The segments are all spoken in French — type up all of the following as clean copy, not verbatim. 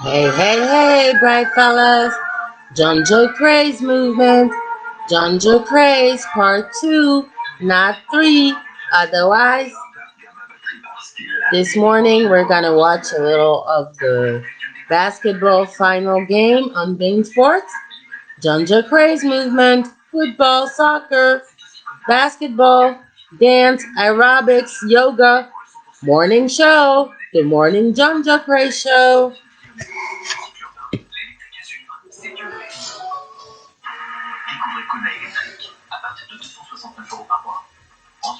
Hey, hey, hey, bright fellas. John Joe Craze movement. John Joe Craze part 2, not 3. Otherwise, this morning we're going to watch a little of the basketball final game on Bing Sports. John Joe Craze movement. Football, soccer, basketball, dance, aerobics, yoga. Morning show. The morning John Joe Craze show.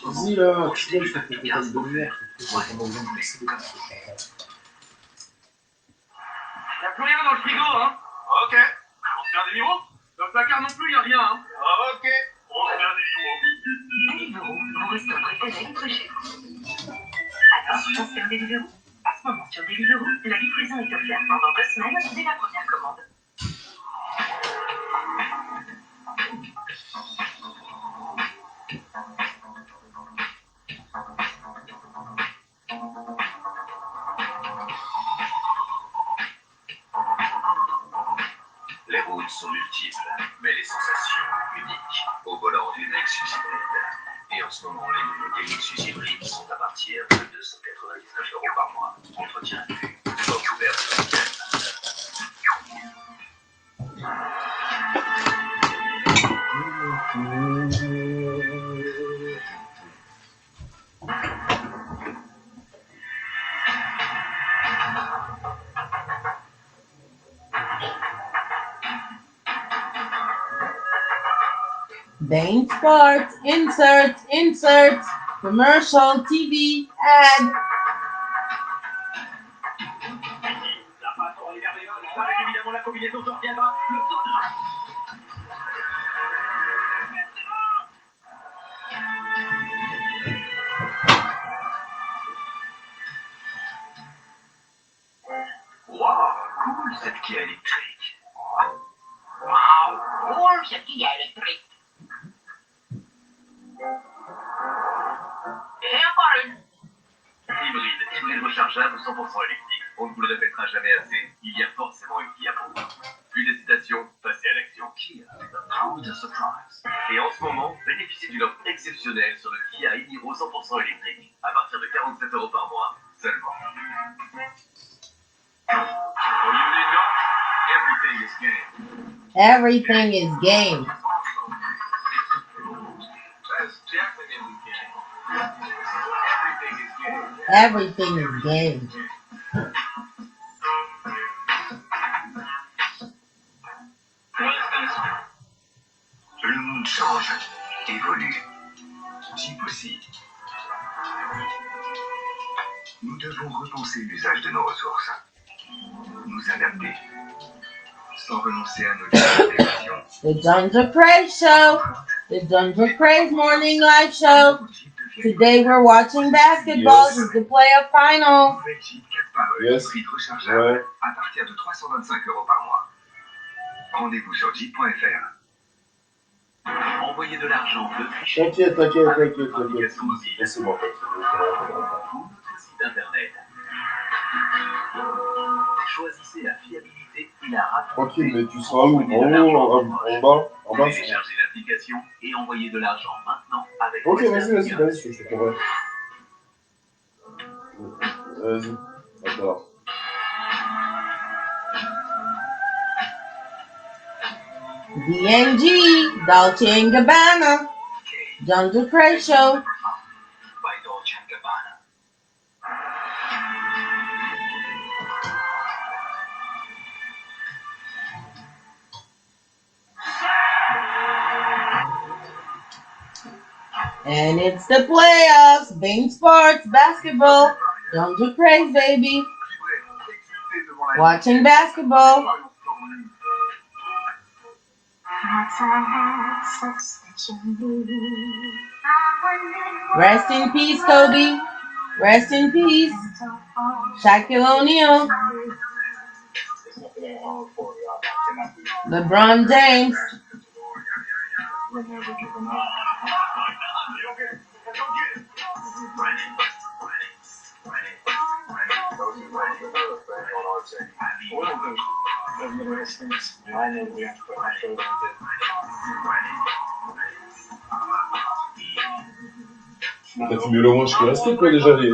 Vas-y là, tu sais, ça fait une demi-heure. Il n'y a plus rien dans le frigo, hein. Ok. On se fait un Deliveroo. Dans le placard non plus, il n'y a rien, hein. Ok. On se fait un Deliveroo. Deliveroo, vos restos préférés livrés chez vous. Alors, on se fait un Deliveroo. En ce moment, sur Deliveroo, la livraison est offerte pendant 2 semaines dès la première commande. Les routes sont multiples, mais les sensations uniques. Au volant du Lexus hybride. Et en ce moment, les nouveautés Lexus hybrides sont à partir de 299 € par mois. Entretien inclus. Porte ouverte ce week-end. Bang Sports, insert, commercial, TV, ad. La passe pour les merveilleux. Avec évidemment la combinaison sortiendra. Le sautera. Waouh, cool cette Kia électrique. Wow, cool, cette Kia électrique. Et encore une. Hybride rechargeable 100% électrique. On ne vous le répétera jamais assez, il y a forcément une Kia pour vous. Plus d'hésitation, passez à l'action. Kia, the power to surprise. Et en ce moment, bénéficiez d'une offre exceptionnelle sur le Kia e-Niro 100% électrique, à partir de 47 € par mois seulement. Oh, you didn't know? Everything is game. Everything is game. That's definitely game. Everything is game. Le monde change, évolue, si possible. Nous devons repenser l'usage de nos ressources, nous adapter, sans renoncer à nos décisions. The John Joe Craze Show. The John Joe Craze Morning Live Show. Today we're watching basketball. This is the playoff final. Yes. Rechargeable à partir de 325 € par mois. Rendez-vous sur jeep.fr. Envoyez de l'argent depuis chez T'inquiète. l'application mobile Laissez-moi en fait. ou notre site internet. Choisissez la fiabilité et la rapidité. Tranquille, mais tu seras où? En haut, en bas? En bas? Téléchargez l'application et envoyez de l'argent maintenant avec Ok, Western vas-y, Union. je te comprends. Vas-y, d'accord. DNG, Dolce & Gabbana. John Joe Craze Show. By Dolce & Gabbana. And it's the playoffs. Bing Sports, basketball. John Joe Craze, baby. Watching basketball. Rest in peace, Kobe. Rest in peace, Shaquille O'Neal. LeBron James. would say. One of the nice things I know we have to put my shoulder into. T'as fumé le moins jusqu'à rester, quoi, déjà, les...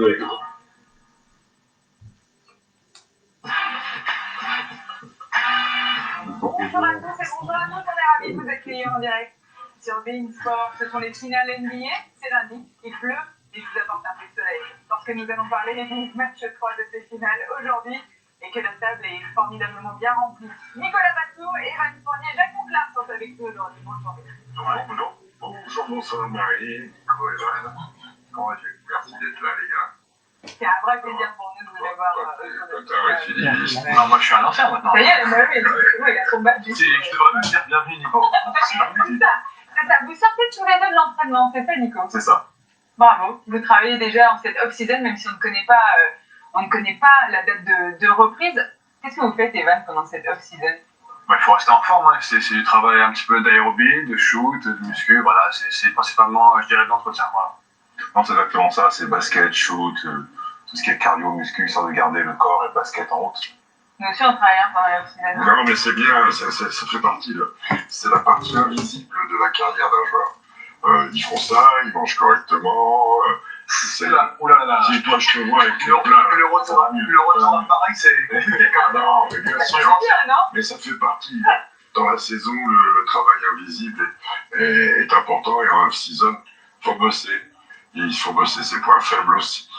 Bonjour à tous et bonjour à toutes, on est ravis de vous accueillir en direct sur Bein Sport. Ce sont les finales NBA, c'est lundi, il pleut et je vous apporte un peu de soleil. Parce que nous allons parler du match 3 de ces finales aujourd'hui et que la table est formidablement bien remplie. Nicolas Bassou, Evan Fournier, Jacques Monclar sont avec nous aujourd'hui. Bonjour. Bonjour, bonsoir Marie, Nico et Evan. Comment vas-tu? Merci d'être là, les gars. C'est un vrai plaisir pour nous de vous avoir aujourd'hui. Non, moi je suis à l'enfer maintenant. Ça y est, il a son badge. Tu devrais me dire bienvenue, Nico. C'est ça, vous sortez tous les deux de l'entraînement, c'est ça Nico? C'est ça. Bravo, vous travaillez déjà en cette off-season, même si on ne connaît pas la date de reprise. Qu'est-ce que vous faites, Evan, pendant cette off-season? Il faut rester en forme, hein. C'est du travail un petit peu d'aérobie, de shoot, de muscu, voilà, c'est principalement, je dirais, de l'entretien, voilà. Non, c'est exactement ça, c'est basket, shoot, tout ce qui est cardio, muscu, histoire de garder le corps et le basket en route. Nous aussi, on travaille pendant la off-season. Non, mais c'est bien, ça fait partie, c'est la partie invisible de la carrière d'un joueur. Ils font ça, ils mangent correctement. Oulala. Si toi je te vois avec Le retour à pareil, c'est compliqué quand même. Non, mais bien sûr. C'est bien, non? Mais ça fait partie. Dans la saison, le travail invisible est important et en off-season, il faut bosser. Et il faut bosser ses points faibles aussi.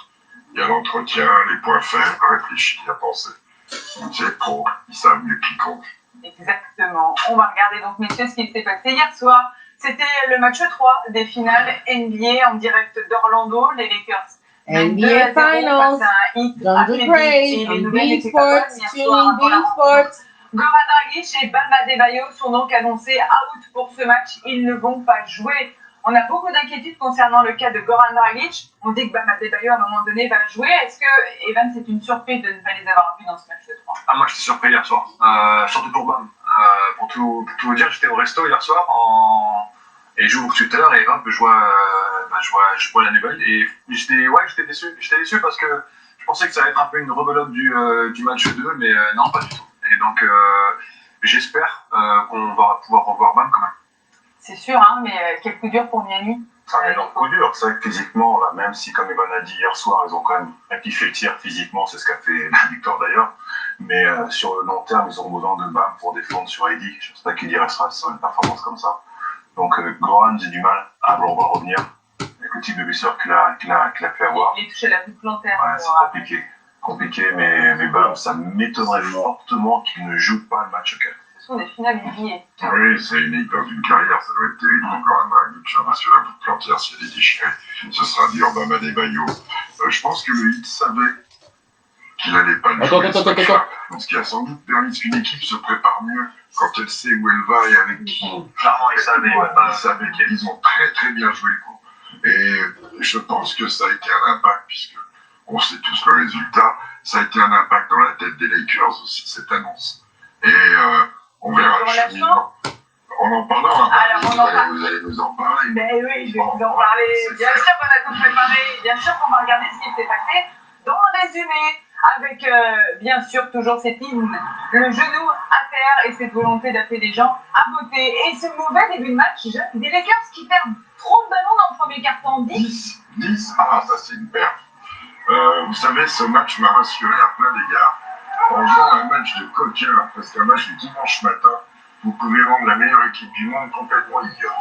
Il y a l'entretien, les points faibles, réfléchir, à penser. C'est pro, ils savent mieux quiconque. Exactement. On va regarder donc, messieurs, ce qui s'est passé hier soir. C'était le match 3 des finales NBA en direct d'Orlando. Les Lakers. NBA Finals. John Craig on Bein Sports, tuning Bein Sports. Goran Dragic et Bam Adebayo sont donc annoncés out pour ce match. Ils ne vont pas jouer. On a beaucoup d'inquiétudes concernant le cas de Goran Dragic. On dit que Bam Adebayo, à un moment donné, va jouer. Est-ce que, Evan, c'est une surprise de ne pas les avoir vus dans ce match 3? Ah, moi, j'étais surpris hier soir, surtout pour Bam. Pour tout vous dire, j'étais au resto hier soir et j'ouvre Twitter et hop, je vois la nouvelle et j'étais déçu. J'étais déçu parce que je pensais que ça allait être un peu une rebelote du match 2, mais non, pas du tout. Et donc, j'espère qu'on va pouvoir revoir Bam quand même. C'est sûr, hein, mais quel coup dur pour Miami. C'est un énorme coup dur. C'est vrai que physiquement, là, même si, comme Evan a dit hier soir, ils ont quand même rectifié le tir physiquement, c'est ce qu'a fait Victor d'ailleurs. Mais sur le long terme, ils ont besoin de Bam pour défendre sur Eddie. Je ne pense pas qu'Eddie restera sur une performance comme ça. Donc, Goran, j'ai du mal à le voir revenir avec le type de blessure qu'il a pu avoir. Il est touché la voûte plantaire. Ouais, c'est compliqué, mais Bam, ça m'étonnerait fortement qu'il ne joue pas le match 4. Ce sont des finales NBA. Oui, c'est unique dans une carrière, ça doit être terrible encore un Dragic, sur la voûte plantière, si elle est déchirée. Ce sera dur, Bam Adebayo. Je pense que le Heat savait qu'il n'allait pas le jouer ce match-là. Donc, ce qui a sans doute permis qu'une équipe se prépare mieux quand elle sait où elle va et avec qui. Clairement, ils savaient. Ils ont très très bien joué le coup. Et je pense que ça a été un impact, puisque on sait tous le résultat, ça a été un impact dans la tête des Lakers aussi, cette annonce. Et on verra le cheminement. On en parlera. Vous allez nous en parler. Mais oui, je vais vous en parler. Bien sûr qu'on a tout préparé. Bien sûr qu'on va regarder ce qui s'est passé dans le résumé. Avec, bien sûr, toujours cet hymne, le genou à terre et cette volonté d'appeler les gens à voter. Et ce mauvais début de match, des Lakers qui perdent trop de ballons dans le premier quart-temps. 10. Ah, ça c'est une perte. Vous savez, ce match m'a rassuré à plein d'égards. En jouant un match de coquin, presque un match de dimanche matin, vous pouvez rendre la meilleure équipe du monde complètement idiote.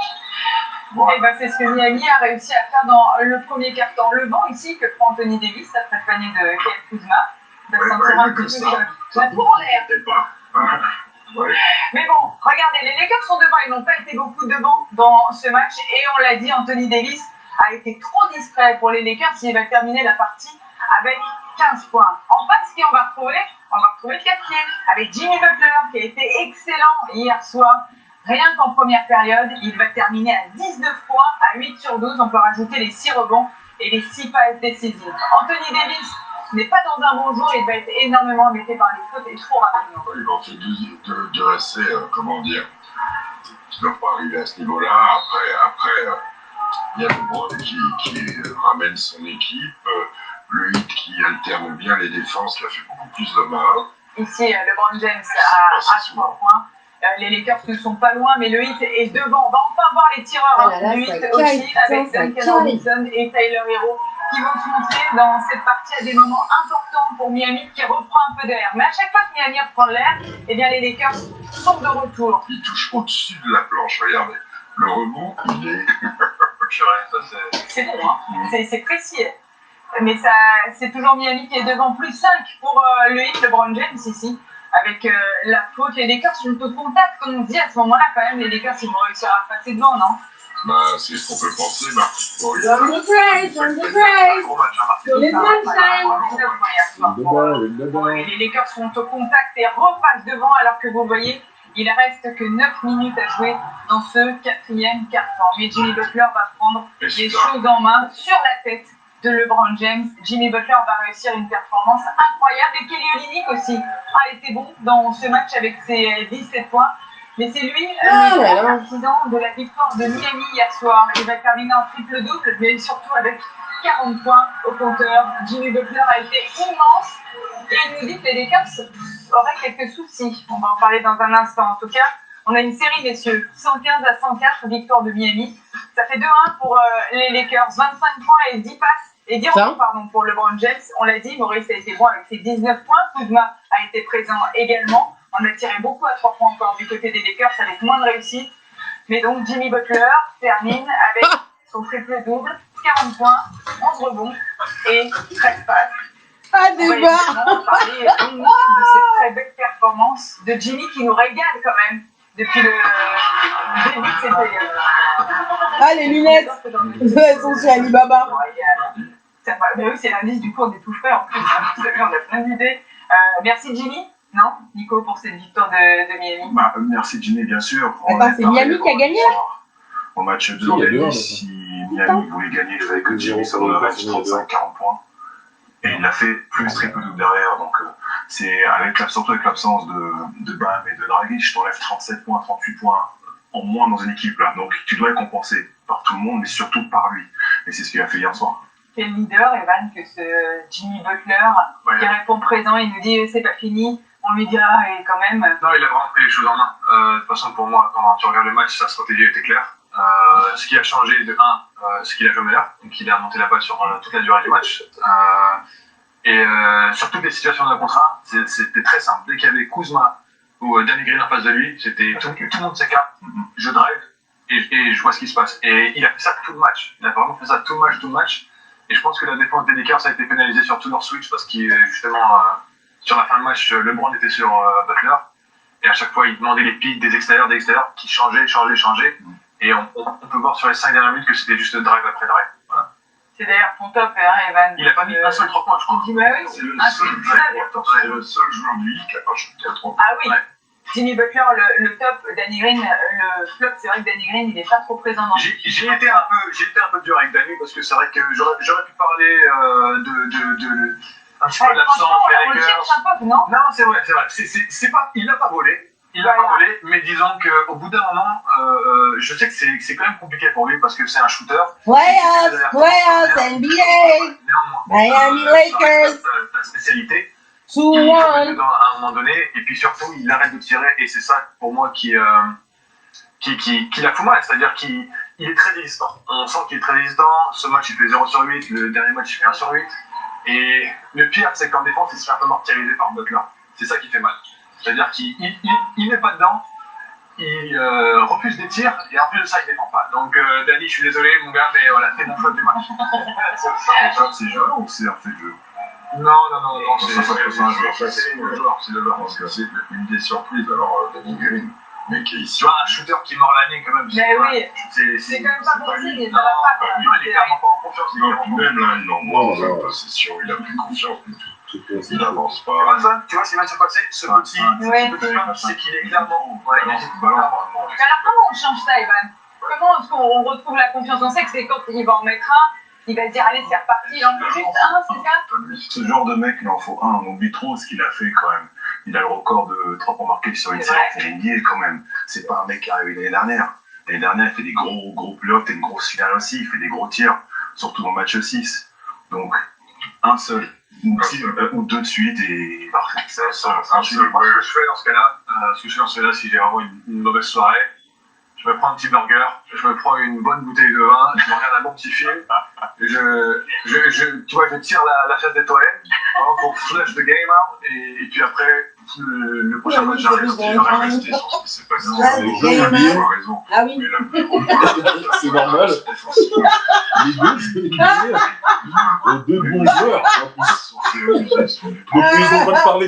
Voilà. Et ben c'est ce que Miami a réussi à faire dans le premier quart-temps. Le vent ici que prend Anthony Davis après le panier de Kyle Kuzma. Ça sentira un petit peu la tour en l'air. Ouais. Mais bon, regardez, les Lakers sont devant, ils n'ont pas été beaucoup devant dans ce match. Et on l'a dit, Anthony Davis a été trop discret pour les Lakers. Il va terminer la partie avec 15 points. En face, qui on va retrouver le quatrième avec Jimmy Butler qui a été excellent hier soir. Rien qu'en première période, il va terminer à 19 points, à 8 sur 12. On peut rajouter les 6 rebonds et les 6 passes décisives. Anthony Davis n'est pas dans un bon jour, il va être énormément embêté par les fautes et trop rapidement. Il va faire de assez, comment dire, qui ne doivent pas arriver à ce niveau-là. Après, il y a LeBron qui ramène son équipe, le Heat qui alterne bien les défenses, qui a fait beaucoup plus de mal. Ici, LeBron James à 3 points. Les Lakers ne sont pas loin, mais le Heat est devant. On va enfin voir les tireurs du Heat aussi, avec Duncan Robinson et Tyler Hero, qui vont se montrer dans cette partie à des moments importants pour Miami, qui reprend un peu d'air. Mais à chaque fois que Miami reprend l'air, eh bien les Lakers sont de retour. Il touche au-dessus de la planche, regardez. Le rebond, il est... C'est bon, hein. C'est précis. Mais ça, c'est toujours Miami qui est devant, plus 5 pour le Heat, LeBron James ici. Avec la faute, les Lakers sont au contact, comme on dit à ce moment-là, quand même, les Lakers ils vont réussir à passer devant, non? Bah, c'est ce qu'on peut penser, bah. Bon, il y a... Johnny Craze, Johnny Craze. Les Lakers sont au contact et repassent devant, alors que vous voyez, il ne reste que 9 minutes à jouer dans ce 4e quart-temps. Mais Jimmy Butler va prendre les choses en main sur la tête de LeBron James. Jimmy Butler va réussir une performance incroyable. Et Kelly Olynyk aussi a été bon dans ce match avec ses 17 points. Mais c'est lui le partisan de la victoire de Miami hier soir. Il va terminer en triple-double, mais surtout avec 40 points au compteur. Jimmy Butler a été immense. Et il nous dit que les Lakers auraient quelques soucis. On va en parler dans un instant. En tout cas, on a une série, messieurs. 115-104, victoire de Miami. Ça fait 2-1 pour les Lakers. 25 points et 10 passes. Et 10 rebonds, pardon, pour LeBron James. On l'a dit, Maurice a été bon avec ses 19 points. Kuzma a été présent également. On a tiré beaucoup à 3 points encore du côté des Lakers avec moins de réussite. Mais donc, Jimmy Butler termine avec son triple-double. 40 points, 11 rebonds et 13 passes. Pas de On va évidemment parler donc de cette très belle performance de Jimmy qui nous régale quand même depuis le début de cette période. Ah, les lunettes, elles sont chez Alibaba. Mais oui, c'est l'indice, du coup on est tout frais en plus. Vous savez, on a plein d'idées. Merci Jimmy, non Nico, pour cette victoire de Miami. Bah, merci Jimmy, bien sûr. Attends, c'est Miami qui a gagné au match 2, si Miami voulait gagner, il fallait que Jimmy soit dans le range 35-40 points. Et il l'a fait plus triple-double derrière. Donc, c'est surtout avec l'absence de Bam et de Dragic, je t'enlève 37 points, 38 points en moins dans une équipe là. Donc, tu dois être compensé par tout le monde, mais surtout par lui. Et c'est ce qu'il a fait hier soir. Quel leader, Evan, que ce Jimmy Butler, qui répond présent, il nous dit c'est pas fini. On lui dira, et quand même. Non, il a vraiment pris les choses en main. De toute façon, pour moi, quand tu regardes le match, sa stratégie était claire. Ce qui a changé de 1, ce qu'il a joué meilleur, donc il a monté la balle sur toute la durée du match. Et sur toutes les situations de contrat, c'était très simple. Dès qu'il y avait Kuzma ou Danny Green en face de lui, c'était tout le monde s'écarte, je drive et je vois ce qui se passe. Et il a fait ça tout le match. Il a vraiment fait ça tout le match. Et je pense que la défense des Lakers a été pénalisée sur tous leurs switch parce que justement, sur la fin de match, LeBron était sur Butler. Et à chaque fois, il demandait les pics des extérieurs qui changeaient. Et on peut voir sur les 5 dernières minutes que c'était juste drive après drive. Voilà. C'est d'ailleurs ton top, hein, Evan. Il n'a pas mis un seul 3 points, je crois. C'est le seul joueur du Heat qui n'a pas shooté à 3 points. Ah oui, ouais. Jimmy Butler, le top, Danny Green, le flop, c'est vrai que Danny Green, il n'est pas trop présent dans J'ai été un peu dur avec Danny parce que c'est vrai que j'aurais pu parler de un petit peu de l'absence des Lakers. Non, c'est vrai. Il n'a pas volé. Mais disons qu'au bout d'un moment, je sais que c'est quand même compliqué pour lui parce que c'est un shooter. Playoffs, NBA, Miami Lakers, ta spécialité. 2-1. À un moment donné, et puis surtout, il arrête de tirer, et c'est ça pour moi qui la fout mal, c'est-à-dire qu'il est très résistant. On sent qu'il est très résistant. Ce match, il fait 0 sur 8, le dernier match, il fait 1 sur 8. Et le pire, c'est qu'en défense, il se fait un peu martyriser par Butler. C'est ça qui fait mal. C'est-à-dire qu'il n'est pas dedans, il refuse des tirs, et en plus de ça, il ne défend pas. Donc, Danny, je suis désolé, mon gars, mais voilà, t'es mon faute du match. C'est jeu ou c'est un fait de jeu? Non, c'est le joueur. Parce que c'est une des surprises, alors Danny Green, mais qui est ici. Tu vois, un shooter qui mord l'année quand même. Mais oui, c'est quand même pas possible, il ne va pas. Il est clairement pas en confiance. Même là, il en dans la possession, il a plus confiance du tout. Il n'avance pas. Tu vois, ce qui va se passer, ce petit c'est qu'il est clairement. Alors comment on change ça, Evan? Comment est-ce qu'on retrouve la confiance? On sait que c'est quand il va en mettre un. Il va se dire, allez, c'est reparti, il en faut juste un, c'est ça? Ce genre de mec, il en faut un. On oublie trop ce qu'il a fait quand même. Il a le record de 3 points marqués sur une série NBA quand même. C'est pas un mec qui est arrivé l'année dernière. L'année dernière, il fait des gros playoffs et une grosse finale aussi. Il fait des gros tirs, surtout dans le match 6. Donc, un seul. ou deux de suite et parfait. Moi, ce que je fais dans ce cas-là, si j'ai vraiment une mauvaise soirée, je me prends un petit burger, je me prends une bonne bouteille de vin, je me regarde un bon petit film, tu vois, je tire la chasse des toilettes, vraiment pour flush the game out, et puis après, le prochain match, j'arrête. C'est pas ça. Ouais, Les c'est gens ont mal. raison. Ah oui. Mais là, C'est normal. Les deux, c'est les deux bons joueurs. En plus. Depuis, ils ont pas de parler.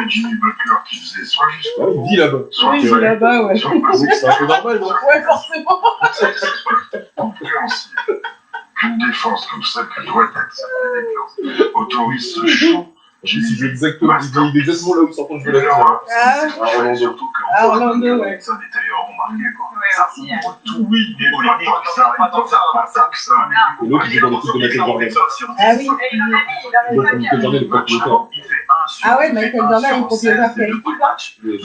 Jimmy Butler qui faisait ça. Ah, il vit là-bas. Oui, il est là-bas, ouais. Donc c'est un peu normal, non? Ouais, forcément. C'est compréhensible qu'une défense comme celle que doit être cette défense autorise ce show. C'est exactement là où s'entend je veux la Ah, Surtout Ah, qu'en Orlando, ouais. ça des tailleurs ont marqué quoi. Ouais, Ça aussi, ouvre tout, oui, mais pas tant que ça. Et l'autre, il est dans l'équipe de Michael Jordan. Ah oui. Et il en a mis, Donc, Michael Jordan est pas plus tard. Ah ouais, Michael Jordan, il propose pas quelle équipe, hein?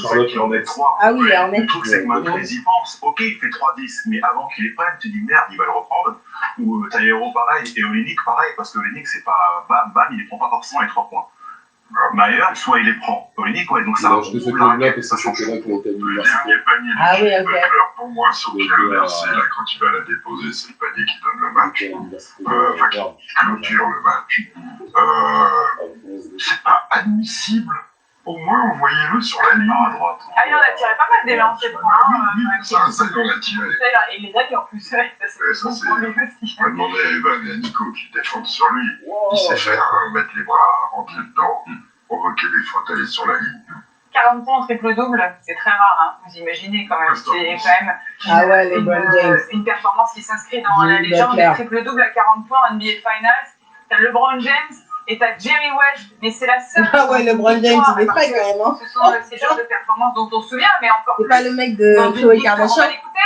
Charlotte, qui en est 3. Ah oui, il est en Le net. truc, c'est que maintenant, ils y pensent. Ok, il fait 3-10, mais avant qu'il les prenne, tu dis merde, il va le reprendre. Ou Taillero, pareil, et Olynyk, pareil, parce que Olynyk, c'est pas bam, bam, il les prend pas forcément les 3 points. Mayer, soit il les prend. Olynyk, ouais, donc Il ça a va. acheté ce club-là parce que c'est un championnat qui a été à Le l'université. dernier panier Ah oui, de ok. Butler, pour moi, sur Donc, Pierre Mercier, là, quand il va la déposer, c'est le panier qui donne le match. Clôture le match. C'est pas admissible. Au moins, envoyez-le sur la ligne à droite. Ah, il en a tiré pas mal des lancers francs. Oui, ça, il en a tiré. Et les amis en plus, ouais, ça c'est Ça, bon c'est- pour lui aussi. On va demander à Evan et à Nico qui défendent sur lui. Il sait faire mettre les bras, rentrer dedans, provoquer des fautes, aller sur la ligne. 40 points en triple-double, c'est très rare, hein. Vous imaginez quand même. C'est quand même Ah ouais, les LeBron James. une performance qui s'inscrit dans la Jimmy légende Butler. des triple-double à 40 points en NBA Finals. T'as LeBron James et t'as Jerry West, mais c'est la seule. Ah ouais, LeBron James, il est parce prêt que quand même, hein. Ce sont ces genres de performances dont on se souvient, mais encore C'est plus. pas le mec de dans une Khloé victoire. On Kardashian? va l'écouter.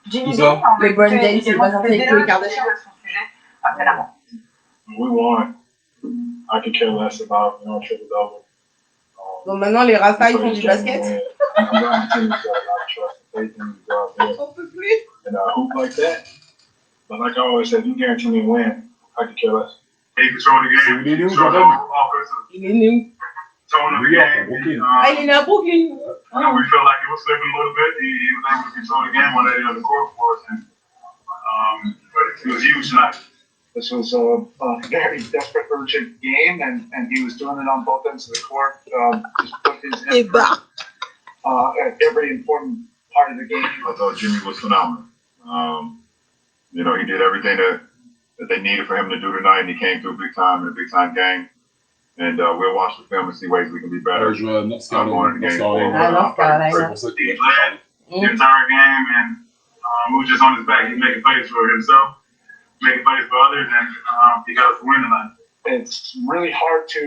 Jimmy Qui B, ça? on va LeBron écouter James, il est également pas censé ses avec Khloé éloges Kardashian? sur son sujet après la mort. We won. I could care less about triple double. Donc maintenant, les Rafa, ils font du basket? On peut plus. And hoop like that. But like I always said, you guarantee me a win. I could care less. He control the C'est où il est né où, Jordan? Il est né où? Tone New York, à Brooklyn. Ah, il est né à Brooklyn. Ah. we felt like he was slipping a little bit. He was able to control the game on that end of the court for us. And, but it was huge tonight. This was a very desperate, urgent game, and he was doing it on both ends of the court. Just put his Et effort bah. at every important part of the game. I thought Jimmy was phenomenal. You know, he did everything that they needed for him to do tonight, and he came through big time in a big time game. And we'll watch the film and see ways we can be better. Il joue à North Going Carolina. to the game North forward. Ah, North Carolina. Carolina. C'est pour ça qu'il a He fait led parler. the entire game, and we were just on his back. He's making plays for himself, making plays for others, and he got us to win tonight. It's really hard to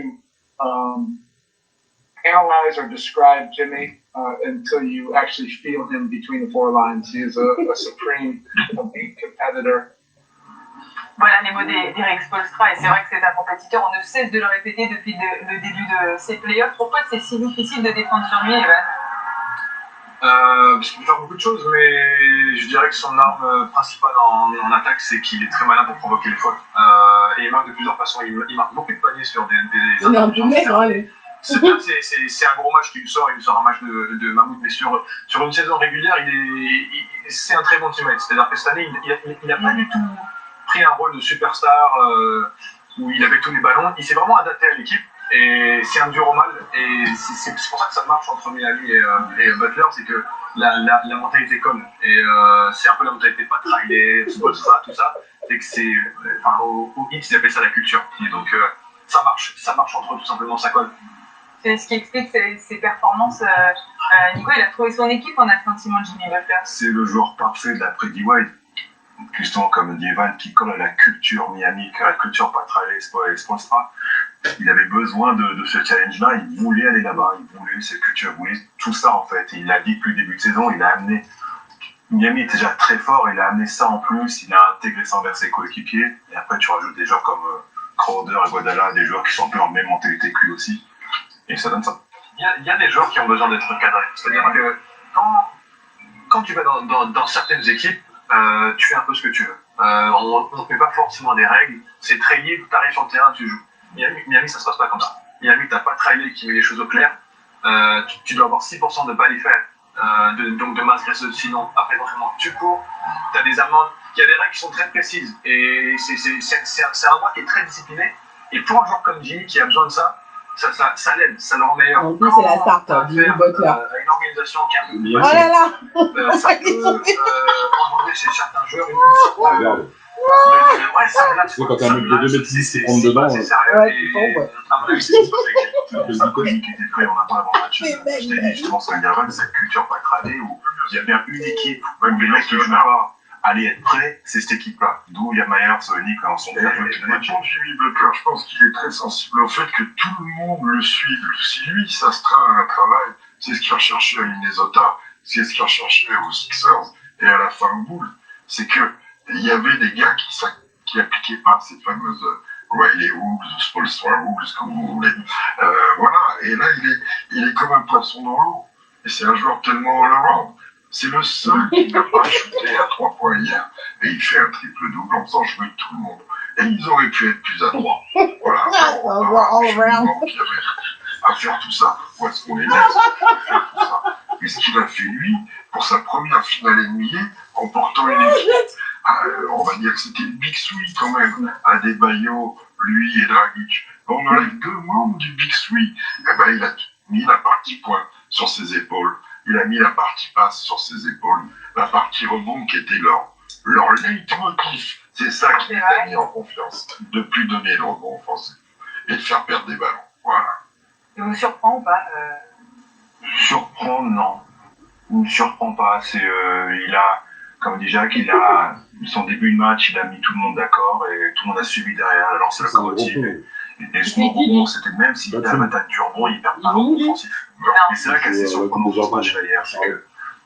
analyze or describe Jimmy until you actually feel him between the four lines. He is a supreme elite competitor. Voilà les mots d'Eric Spoelstra, et c'est vrai que c'est un compétiteur, on ne cesse de le répéter depuis le début de ces playoffs. Pourquoi c'est si difficile de défendre sur lui, Evan? Parce qu'il peut faire beaucoup de choses, mais je dirais que son arme principale en attaque, c'est qu'il est très malin pour provoquer les fautes. Et il marque de plusieurs façons. Il marque beaucoup de paniers sur des Il est un peu maigre, hein, lui. C'est un gros match qu'il sort, il sort un match de mammouth, mais sur une saison régulière, c'est un très bon teammate. C'est-à-dire que cette année, il n'a pas du tout pris un rôle de superstar où il avait tous les ballons. Il s'est vraiment adapté à l'équipe et c'est un dur au mal. Et c'est pour ça que ça marche entre Miami et Butler, c'est que la mentalité colle. Et c'est un peu la mentalité de Pat Riley, tout ça. C'est que c'est, au Heat, ils appellent ça la culture. Et donc ça marche entre eux tout simplement, ça colle. C'est ce qui explique ses performances. Nico, il a trouvé son équipe en a sentiment de Jimmy Butler. C'est le joueur parfait de l'après D-Wade. Justement, comme dit Evan, qui colle à la culture Miami, à la culture Pat Riley et Spoelstra. Il avait besoin de ce challenge-là, il voulait aller là-bas, il voulait cette culture, il voulait tout ça en fait. Et il l'a dit depuis le début de saison, il a amené. Miami était déjà très fort, il a amené ça en plus, il a intégré ça envers ses coéquipiers. Et après, tu rajoutes des joueurs comme Crowder et Guadala, des joueurs qui sont un peu en même mentalité que lui aussi. Et ça donne ça. Il y a des joueurs qui ont besoin d'être cadrés. C'est-à-dire que quand tu vas dans certaines équipes, tu fais un peu ce que tu veux. On ne fait pas forcément des règles. C'est très libre, tu arrives sur le terrain, tu joues. Miami, ça se passe pas comme ça. Miami, tu n'as pas de trailer qui met les choses au clair. Tu dois avoir 6% de balles faits, donc de masse graisseuse. Sinon, après, vraiment, tu cours. Tu as des amendes. Il y a des règles qui sont très précises. Et c'est un mois qui est très discipliné. Et pour un joueur comme Jimmy qui a besoin de ça l'aide, ça le rend meilleur. En plus, c'est la start, Jimmy Butler. Une organisation qui a un peu Oh là là. ça peut engendrer chez certains joueurs une Regarde. ouais, ça, là, Tu sais, quand t'as un mec de 2m10 qui prend dedans, c'est sérieux. Ouais, Et, tu tombes, ouais. à mon avis, c'est un coach qui était prêt, on a pas avant le match. Je t'ai dit, justement, ça y a cette culture pas cradée où il y a bien une équipe, même les mecs qui jouent pas, aller être prêts, c'est cette équipe-là. D'où il y a Myers, Nick, en son Et pour Jimmy Butler, je pense qu'il est très sensible au fait que tout le monde le suive. Si lui, ça se travaille un travail, c'est ce qu'il recherchait à Minnesota, c'est ce qu'il recherchait aux Sixers et à la fin au Bulls, c'est que il y avait des gars qui appliquaient pas cette fameuse Riley Hooks, Spolstra Hooks, comme vous voulez. Voilà, et là, il est comme un poisson dans l'eau. Et c'est un joueur tellement all-around. C'est le seul qui n'a pas shooté à 3 points hier. Et il fait un triple-double en faisant jouer tout le monde. Et ils auraient pu être plus adroits. Voilà. Qui avait à faire tout ça. Où est-ce qu'on les laisse faire tout ça? Et ce qu'il a fait, lui, pour sa première finale NBA, en portant une équipe, on va dire que c'était le Big Three quand même, Adebayo, lui et Dragic. On enlève 2 membres du Big Three. Eh ben, il a mis la partie point sur ses épaules. Il a mis la partie passe sur ses épaules. La partie rebond qui était leur leitmotiv. C'est ça qui les a mis en confiance. De plus donner le rebond offensif. Et de faire perdre des ballons. Voilà. Ça vous surprend ou pas Surprendre, non. Il ne me surprend pas. Il a, comme dit Jacques, son début de match, il a mis tout le monde d'accord et tout le monde a suivi derrière, a lancé le locomotive. Et son rebond, c'était même s'il avait un attaque du rebond, il perd pas le offensif. Et c'est vrai qu'elle s'est surprenante dans ce match hier, c'est que.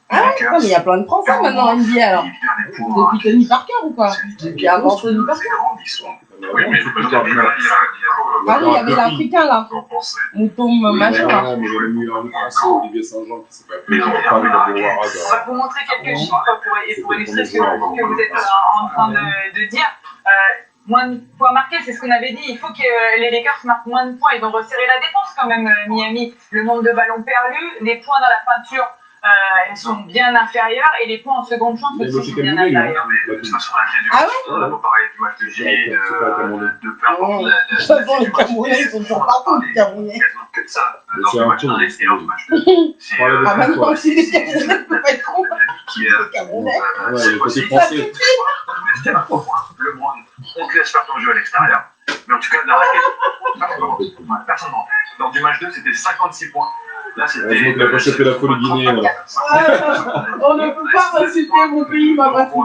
Ah ouais, non, mais il y a plein de Français maintenant en NBA alors. Depuis Tony Parker ou quoi? Depuis avant Tony Parker. Oui, mais Ah oui, il y avait l'Africain là. Vous en pensez? Mouton machin là. Non, mais j'avais mis un français, Olivier Saint-Jean, qui s'est pas Mais fait non, parler mais de non, Warad. On va vous montrer quelques chiffres pour illustrer ce que vous êtes en train de dire. Moins de points marqués, c'est ce qu'on avait dit. Il faut que les Lakers marquent moins de points. Ils vont resserrer la défense quand même, Miami. Le nombre de ballons perdus, les points dans la peinture, elles sont bien inférieures et les points en seconde chance aussi sont bien inférieurs. Mais de toute façon, la clé du Ah match, ouais? on n'a pas parlé du match de J, de peu importe De toute façon, les Camerounais, ils sont toujours partout, les Camerounais. quasiment que de ça. Mais Dans c'est le un match tour. 1 et lors du match 2. C'est Ah bah non, si les Camerounais ne peuvent pas être cons, qui est les Camerounais. Ouais, c'est le côté possible. français. LeBron, on te laisse faire ton jeu à l'extérieur. Mais en tout cas, la raquette, personne n'en fait. Lors du match 2, c'était 56 points. Là, c'était. Heureusement qu'il a pas chopé la folie guinéenne. On ne peut pas reciter mon pays, ma patrie.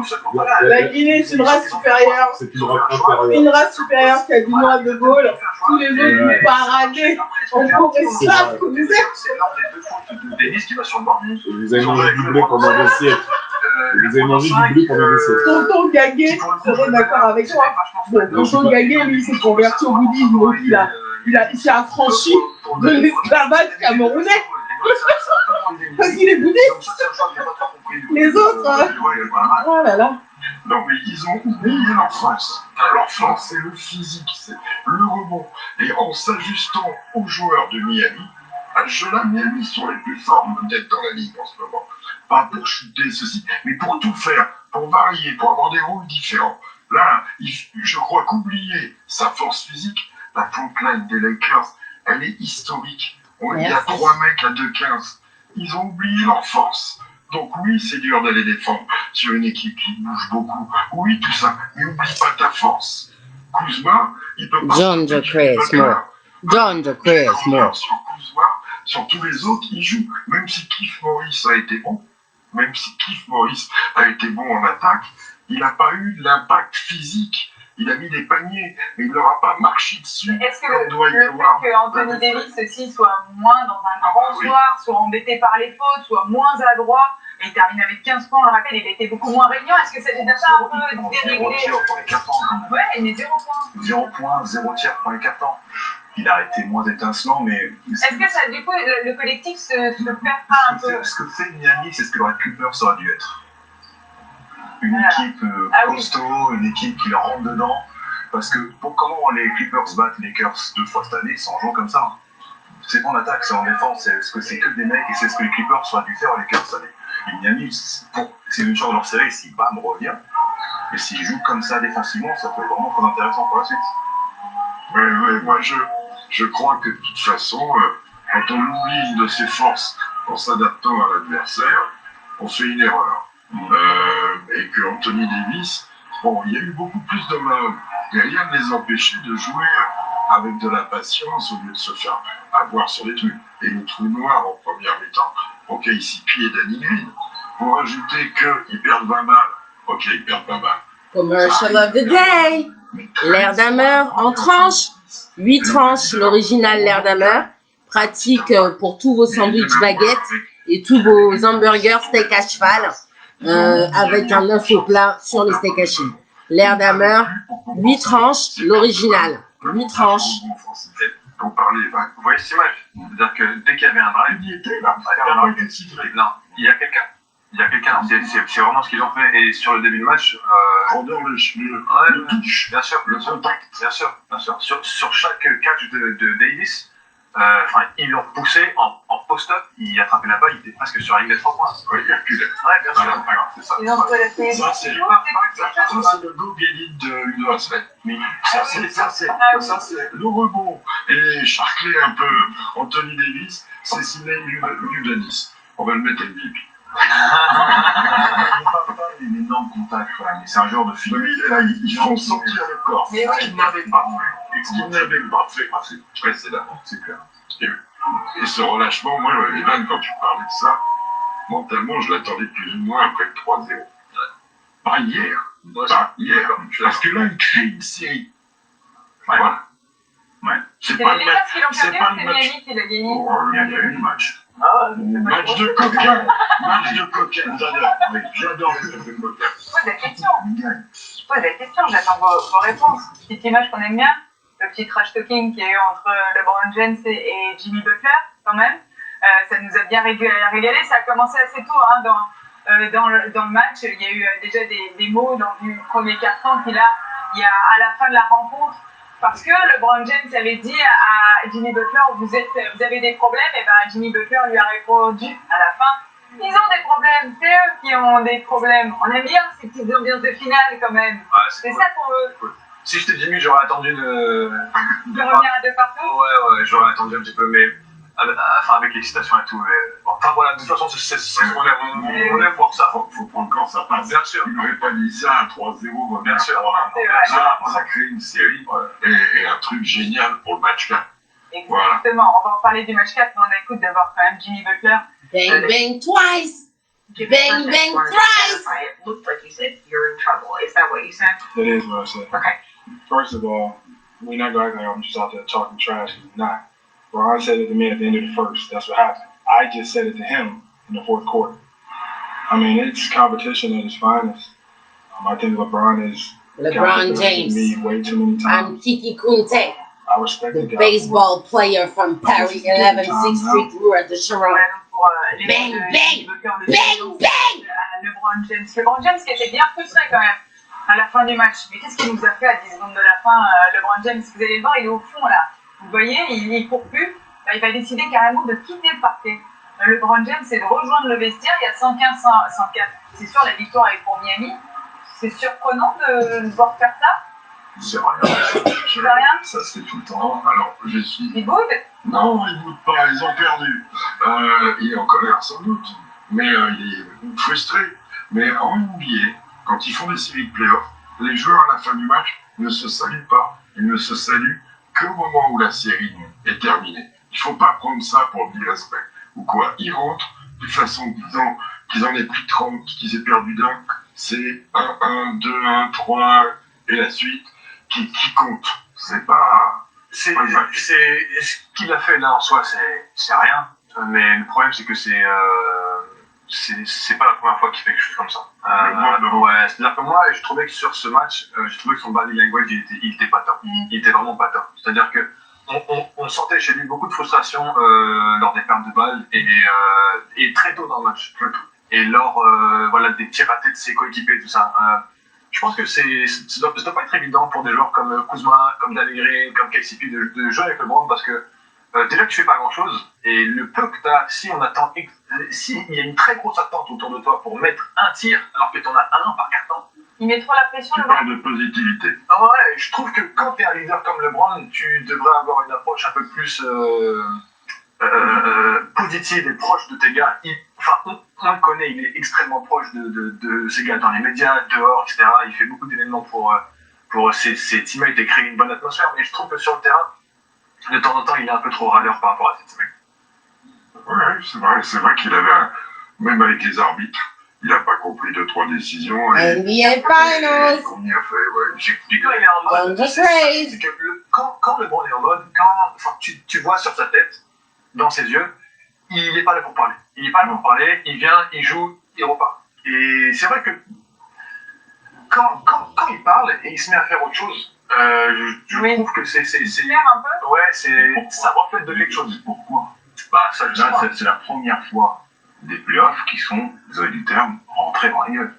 La Guinée, c'est une race supérieure. C'est une race inférieure. Une race supérieure qui a du noir de Gaulle. Tous les autres, vous paradez en cours esclave que vous êtes. C'est l'un des 2 fautes de Dennis qui va sur le banc. Vous avez mangé du blé pendant des siècles. Vous avez mangé du blé pendant des siècles. Tonton Gaguet serait d'accord avec toi. Bon, Tonton Gaguet, lui, s'est converti au bouddhisme, donc il s'est affranchi de l'esclavage camerounais. Parce qu'il est bouddhiste. Les autres, oh là là. Non, mais ils ont oublié leur force. Leur force, c'est le physique, c'est le rebond. Et en s'ajustant aux joueurs de Miami, à ce jeu-là, Miami sont les plus forts peut-être dans la ligue en ce moment. Pas pour shooter ceci, mais pour tout faire, pour varier, pour avoir des rôles différents. Là, je crois qu'oublier sa force physique, la front line des Lakers, elle est historique. Il y a 3 mecs à 2,15. Ils ont oublié leur force. Donc oui, c'est dur d'aller défendre sur une équipe qui bouge beaucoup. Oui, tout ça. Mais oublie pas ta force. Kuzma, il peut pas... John de Chris Moore. John de Chris Moore. Sur Kuzma, sur tous les autres, il joue. Même si Keith Morris a été bon, en attaque, il n'a pas eu l'impact physique. Il a mis des paniers, mais il ne leur a pas marché dessus. Est-ce que le fait qu'Anthony Davis aussi soit moins dans un grand soir, soit embêté par les fautes, soit moins adroit, et il termine avec 15 points, on le rappelle, il était beaucoup moins régnant, est-ce que c'était déjà un peu déréglé? 0 tir pour les 4 ans. Ouais, mais 0 points. 0 points, 0 tir pour les 4 ans. Il a été moins étincelant, mais. Est-ce que ça, du coup, le collectif se perd pas un peu? Ce que fait Miami, c'est ce que Red Cooper ça aurait dû être. une Voilà. équipe Ah oui. costaud, une équipe qui leur rentre dedans. Parce que comment les Clippers battent les Lakers 2 fois cette année, c'est en jouant comme ça. Hein. C'est pas en attaque, c'est en défense. Est-ce que c'est que des mecs et c'est ce que les Clippers auraient dû faire aux Lakers cette année. Et Miami, c'est une chance de leur série si Bam revient. Et s'ils jouent comme ça défensivement, ça peut être vraiment très intéressant pour la suite. Oui, moi je crois que de toute façon, quand on oublie de ses forces en s'adaptant à l'adversaire, on fait une erreur. Et que Anthony Davis, bon, il y a eu beaucoup plus de mains, mais rien ne les empêchait de jouer avec de la patience au lieu de se faire avoir sur les trucs. Et le trou noir en première mi-temps, ok, KCP et Danny Green. Pour ajouter qu'ils perdent 20 balles, ok, ils perdent 20 balles. Commercial of the day. L'air d'Hammer en tranches. 8 tranches, l'original l'air d'Hammer. Pratique pour tous vos sandwichs baguettes et tous vos hamburgers steak à cheval. Avec un œuf au plat sur les steaks hachés. L'air d'Hammer, 8 tranches, l'original. 8 tranches. Pour parler, Vous voyez cette image? C'est-à-dire que dès qu'il y avait un drive, il y était là, non, il y a quelqu'un. C'est vraiment ce qu'ils ont fait. Et sur le début de match, pendant le touche, bien sûr, le contact. bien sûr. Sur chaque catch de Davis, ils l'ont poussé en post-up, il attrapait la balle, il était presque sur la ligne des 3 points. Oui, il reculait. Ouais, bien sûr. C'est ça. Ils ont trouvé la série. Ça, c'est le go get de une semaine. Ça, c'est le rebond. Et charcler un peu Anthony Davis, c'est signé Udonis. On va le mettre MVP. Il ne parle pas d'une énorme contact, mais c'est un genre de film. Oui, là, ils font sentir le corps. Mais oui. Ce qu'ils n'avaient pas fait. Ce qu'ils n'avaient pas fait précédemment. C'est clair. Et ce relâchement, moi, Evan, quand tu parlais de ça, mentalement, je l'attendais plus ou moins après le 3-0. Pas hier. Pas hier. Parce que là, il crée une série. Ouais. Voilà. Ouais. C'est C'est pas les le Lakers match. qui l'ont C'est perdu pas ou le c'est match. Miami qui l'a gagné? Oh, il y a eu match. Ah, Match de coquin. Match de coquin. J'adore. Oui, j'adore les matchs de coquin. Je pose la question. J'attends vos réponses. Petite image qu'on aime bien, le petit trash talking qu'il y a eu entre LeBron James et Jimmy Butler, quand même. Ça nous a bien régalé. Ça a commencé assez tôt dans le match. Il y a eu déjà des mots dans le premier quart-temps. Puis là, il y a à la fin de la rencontre, parce que LeBron James avait dit à Jimmy Butler, vous avez des problèmes, et ben Jimmy Butler lui a répondu à la fin, ils ont des problèmes, c'est eux qui ont des problèmes. On aime bien ces petites ambiances de finale quand même. Ouais, C'est cool. ça qu'on veut. Si je t'ai dit, j'aurais attendu De revenir à deux partout. Ouais, j'aurais attendu un petit peu, mais avec l'excitation et tout. Mais... Enfin voilà, de toute façon, on aime voir ça. Faut prendre quand ça passe. Bien sûr. Il n'aurait pas dit ça à 3-0. Bien sûr. C'est vrai. Là, ça crée une série et un truc génial pour le match 4. Exactement. On va en parler du match 4, mais on écoute d'abord quand même Jimmy Butler. Bang, bang, twice. Bang, bang, thrice. It looked like you said you're in trouble. Is that what you said? That is what I said. Okay. First of all, we're not going to act like I'm just out there talking trash. I'm not. Ron said it to me at the end of the first. That's what happened. I just said it to him in the fourth quarter. I mean, it's competition at its finest. I think LeBron is LeBron James me way too many times. and Kiki Kunte, I respect the the guy. baseball player from Paris 11 6th Street Road de Sharon. Pour les Bang, mots de bang, Jimmy Butler, le Bang, bang. à LeBron James. LeBron James qui était bien frustré quand même à la fin du match. Mais qu'est-ce qu'il nous a fait à 10 secondes de la fin, LeBron James? Vous allez le voir, il est au fond là. Vous voyez, il court plus. Là, il va décider carrément de quitter le parquet. LeBron James, c'est de rejoindre le vestiaire. Il y a 104. C'est sûr, la victoire est pour Miami. C'est surprenant de le voir faire ça. C'est rien. C'est rien. Ça se fait tout le temps. Alors, je suis. Il boude. Non, ils ne boutent pas, ils ont perdu. Il est en colère sans doute, mais il est frustré. Mais en NBA, quand ils font des séries de playoffs, les joueurs à la fin du match ne se saluent pas. Ils ne se saluent qu'au moment où la série est terminée. Il ne faut pas prendre ça pour du respect. Ou quoi, ils rentrent, de façon qu'ils en aient pris 30, qu'ils aient perdu d'un, c'est 1-1, 2-1, 3, et la suite qui compte. C'est pas... Ce qu'il a fait là en soi, c'est rien. Mais le problème, c'est que c'est pas la première fois qu'il fait quelque chose comme ça. Ouais, c'est-à-dire que moi, je trouvais que sur ce match, je trouvais que son body language, il était pas top. Il était vraiment pas top. C'est-à-dire que on sentait chez lui beaucoup de frustration lors des pertes de balles et très tôt dans le match. et lors des tirs ratés de ses coéquipiers et tout ça. Je pense que ça doit pas être évident pour des joueurs comme Kuzma, comme Dalegre, comme KCP de jouer avec le LeBron parce que déjà tu fais pas grand chose et le peu que t'as, si il y a une très grosse attente autour de toi pour mettre un tir alors que t'en as un par carton. Il met trop la pression, Tu LeBron. parles de positivité. Ah ouais, je trouve que quand t'es un leader comme LeBron, tu devrais avoir une approche un peu plus positive et proche de tes gars. On le connaît, il est extrêmement proche de ses gars dans les médias, dehors, etc. Il fait beaucoup d'événements pour ses teammates et créer une bonne atmosphère, mais je trouve que sur le terrain, de temps en temps, il est un peu trop râleur par rapport à ses teammates. Ouais, c'est vrai qu'il avait, même avec les arbitres, il n'a pas compris 2-3 décisions. NBA Finals. Qu'on y a fait, ouais. Puis quand il est en mode, Don't just raise. c'est que quand LeBron est en mode, tu vois sur sa tête, dans ses yeux, il n'est pas là pour parler. Il n'est pas là pour parler, il vient, il joue, il repart. Et c'est vrai que quand il parle et il se met à faire autre chose, je trouve que c'est un peu. ouais, ça reflète de quelque chose. Pourquoi? Bah, ça, je sais pas. C'est la première fois des playoffs qui sont, désolé du terme, rentrés dans les gueules.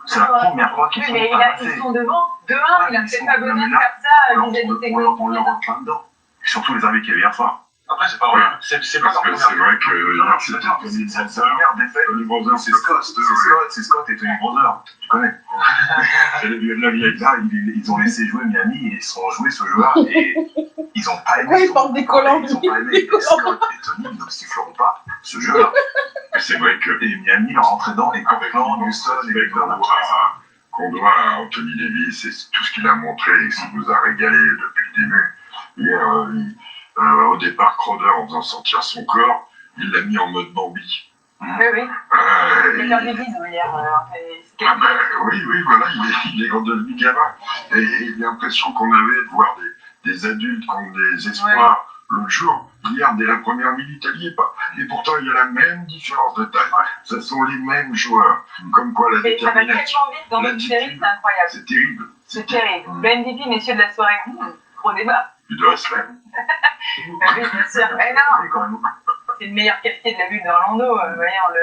C'est la première fois qu'ils Oui, sont mais ils sont devant 2-1, il a peut-être pas besoin de faire ça vis-à-vis de ses on leur coéquipiers. rentre là-dedans. Et surtout les arbitres qu'il y avait hier soir. Après, c'est pas vrai. C'est pas Parce que c'est vrai que hier, c'était Tony Brother, c'est Scott et Tony Brother. Tu connais. La vieille là, ils ont laissé jouer Miami et ils sont joués ce jeu-là et ils ont pas aimé. Ouais, ils portent des collants. Ils ont pas aimé. Scott et Tony ne siffleront pas ce jeu-là. c'est vrai que Et Miami leur rentrait dedans et Portland, Houston et Cleveland. qu'on doit à Anthony Davis et tout ce qu'il a montré et ce qu'il nous a régalé depuis le début. Hier, au départ, Crowder, en faisant sortir son corps, il l'a mis en mode Bambi. Oui. Il Il- a des bisous hier. oui, voilà, il est redevenu gamin. Et j'ai l'impression qu'on avait de voir des adultes qui ont des espoirs l'autre jour. Hier, dès la première minute, il n'y est pas. Et pourtant, il y a la même différence de taille. Ce sont les mêmes joueurs. Comme quoi, la Mais ça va détermination, tellement vite dans notre série, c'est incroyable. c'est terrible. C'est terrible. Le MVP, messieurs de la soirée, gros débat. Du de la semaine. Oui, bien sûr. Mais non, c'est une meilleure qualité de la bulle d'Orlando. Voyons, le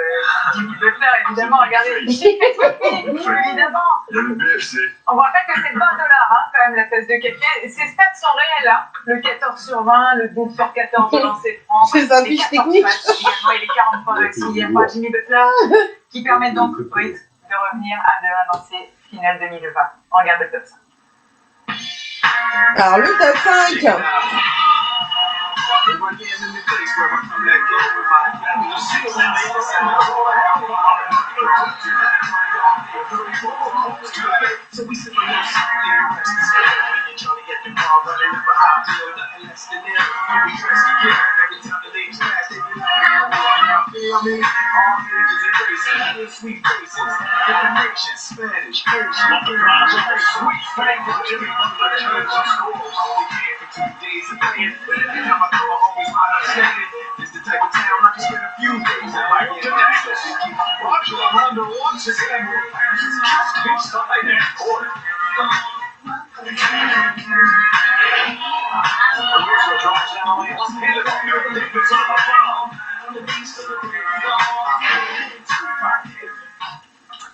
Jimmy Butler, évidemment. Regardez, évidemment. Il y a le BFC. On vous rappelle que c'est $20, quand même, la tasse de café. Ces stats sont réels, hein. Le 14/20, le 12/14 de lancer franc. C'est un fiche technique. Également, et les 40 points réussis par Jimmy Butler, qui permettent donc de revenir à 2-1 dans ces finales 2020. On regarde le top 5. Alors, le top 5.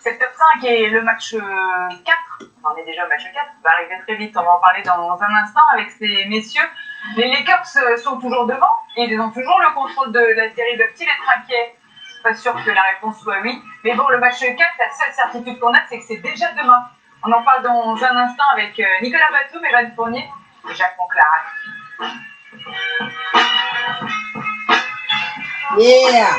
C'est le top 5 et le match 4. On est déjà au match 4, va arriver très vite. On va en parler dans un instant avec ces messieurs. Les Lakers sont toujours devant et ils ont toujours le contrôle de la série. Doivent-ils être inquiets? Pas sûr que la réponse soit oui. Mais bon, le match 4, la seule certitude qu'on a, c'est que c'est déjà demain. On en parle dans un instant avec Nicolas Batum, Evan Fournier et Jacques Monclar. Yeah.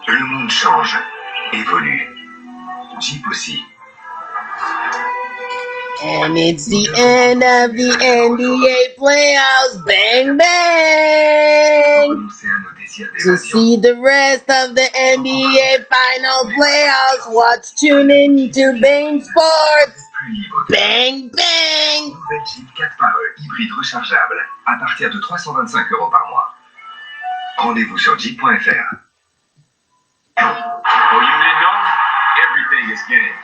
Le monde change, évolue. Jeep aussi. And it's the end of the NBA playoffs. Bang, bang. Renoncer à nos désirs To d'évasion. see the rest of the NBA final playoffs, watch tune in to Bang Sports. Plus libre. Bang, bang. Nouvelle Jeep 4xE hybride rechargeable à partir de 325 € par mois. Rendez-vous sur jeep.fr. Oh, you didn't know? Everything is game.